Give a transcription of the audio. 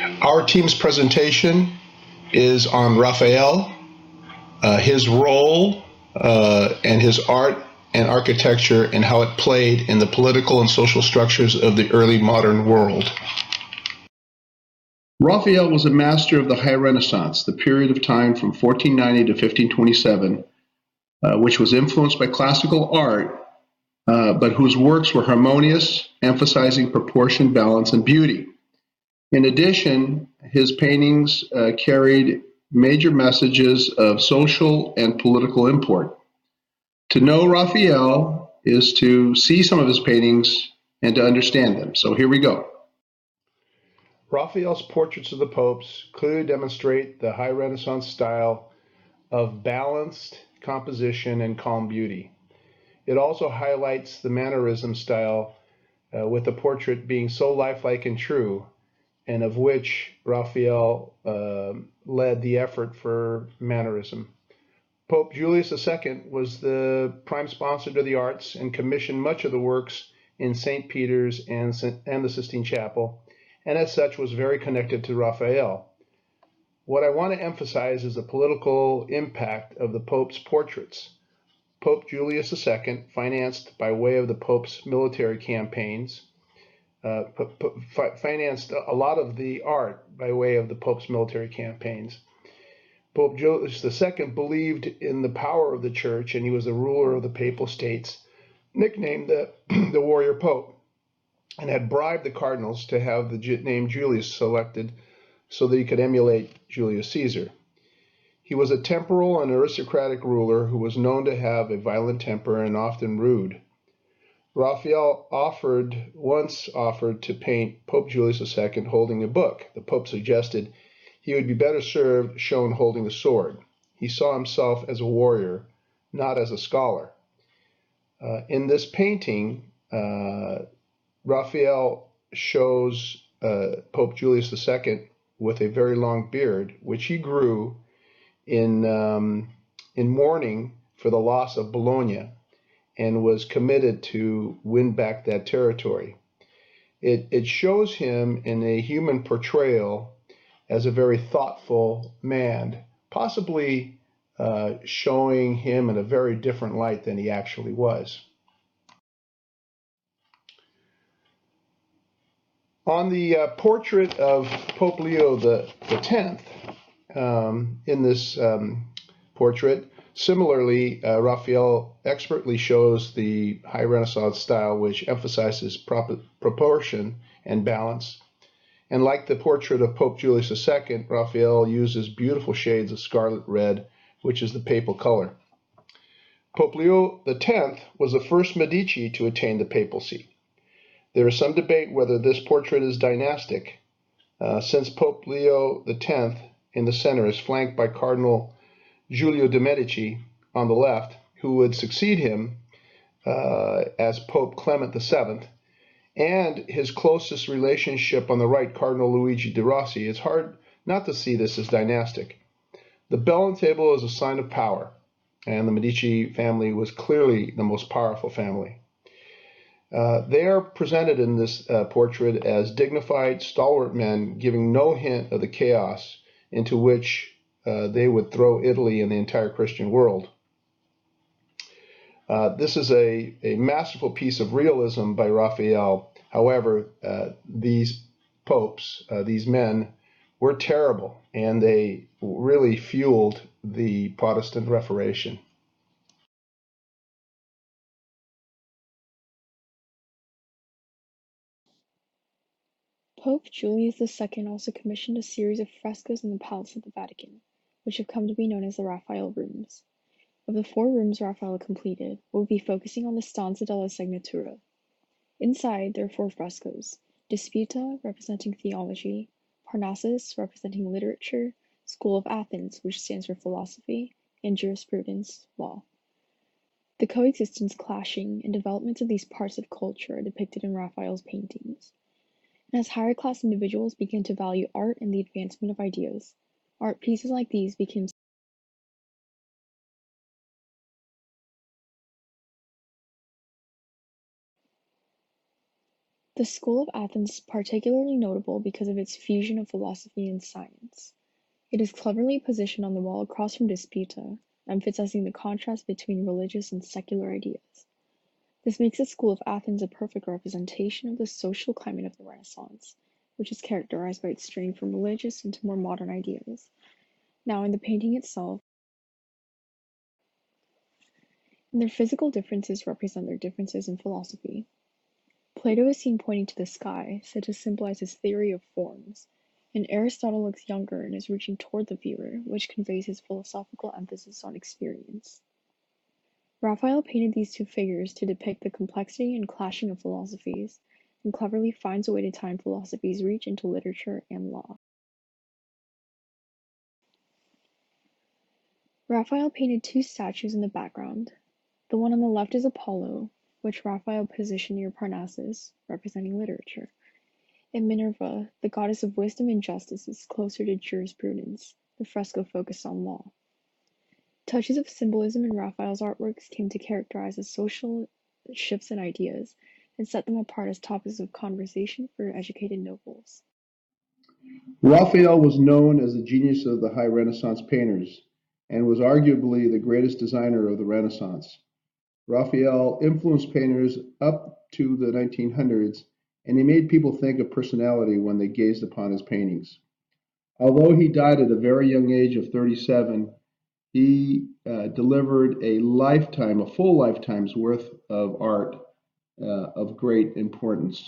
Our team's presentation is on Raphael, his role, and his art and architecture, and how it played in the political and social structures of the early modern world. Raphael was a master of the High Renaissance, the period of time from 1490 to 1527, which was influenced by classical art, but whose works were harmonious, emphasizing proportion, balance, and beauty. In addition, his paintings carried major messages of social and political import. To know Raphael is to see some of his paintings and to understand them. So here we go. Raphael's portraits of the popes clearly demonstrate the high Renaissance style of balanced composition and calm beauty. It also highlights the mannerism style, with the portrait being so lifelike and true, and of which Raphael led the effort for mannerism. Pope Julius II was the prime sponsor to the arts and commissioned much of the works in St. Peter's and the Sistine Chapel, and as such was very connected to Raphael. What I want to emphasize is the political impact of the Pope's portraits. Pope Julius II, financed by way of the Pope's military campaigns, financed a lot of the art by way of the Pope's military campaigns. Pope Julius II believed in the power of the church, and he was the ruler of the Papal States, nicknamed the Warrior Pope, and had bribed the cardinals to have the name Julius selected so that he could emulate Julius Caesar. He was a temporal and aristocratic ruler who was known to have a violent temper and often rude. Raphael once offered to paint Pope Julius II holding a book. The Pope suggested he would be better served shown holding a sword. He saw himself as a warrior, not as a scholar. In this painting, Raphael shows Pope Julius II with a very long beard, which he grew in mourning for the loss of Bologna, and was committed to win back that territory. It shows him in a human portrayal as a very thoughtful man, possibly showing him in a very different light than he actually was. On the portrait of Pope Leo X, in this portrait, similarly, Raphael expertly shows the high Renaissance style, which emphasizes proportion and balance. And like the portrait of Pope Julius II, Raphael uses beautiful shades of scarlet red, which is the papal color. Pope Leo X was the first Medici to attain the papacy. There is some debate whether this portrait is dynastic, since Pope Leo X in the center is flanked by Cardinal Giulio de' Medici on the left, who would succeed him as Pope Clement VII, and his closest relationship on the right, Cardinal Luigi de' Rossi. It's hard not to see this as dynastic. The bell and table is a sign of power, and the Medici family was clearly the most powerful family. They are presented in this portrait as dignified, stalwart men, giving no hint of the chaos into which they would throw Italy and the entire Christian world. This is a masterful piece of realism by Raphael. However, these popes, these men, were terrible, and they really fueled the Protestant Reformation. Pope Julius II also commissioned a series of frescoes in the Palace of the Vatican, which have come to be known as the Raphael Rooms. Of the 4 rooms Raphael completed, we'll be focusing on the Stanza della Segnatura. Inside, there are 4 frescoes: Disputa, representing theology; Parnassus, representing literature; School of Athens, which stands for philosophy; and Jurisprudence, law. The coexistence, clashing, and developments of these parts of culture are depicted in Raphael's paintings. And as higher-class individuals began to value art and the advancement of ideas, art pieces like these became The School of Athens is particularly notable because of its fusion of philosophy and science. It is cleverly positioned on the wall across from Disputa, emphasizing the contrast between religious and secular ideas. This makes the School of Athens a perfect representation of the social climate of the Renaissance, which is characterized by its straying from religious into more modern ideas. Now, in the painting itself, their physical differences represent their differences in philosophy. Plato is seen pointing to the sky, said to symbolize his theory of forms, and Aristotle looks younger and is reaching toward the viewer, which conveys his philosophical emphasis on experience. Raphael painted these two figures to depict the complexity and clashing of philosophies, and cleverly finds a way to time philosophy's reach into literature and law. Raphael painted two statues in the background. The one on the left is Apollo, which Raphael positioned near Parnassus, representing literature, and Minerva, the goddess of wisdom and justice, is closer to jurisprudence. The fresco focused on law. Touches of symbolism in Raphael's artworks came to characterize the social shifts in ideas and set them apart as topics of conversation for educated nobles. Raphael was known as the genius of the high Renaissance painters and was arguably the greatest designer of the Renaissance. Raphael influenced painters up to the 1900s, and he made people think of personality when they gazed upon his paintings. Although he died at a very young age of 37, he delivered a full lifetime's worth of art of great importance.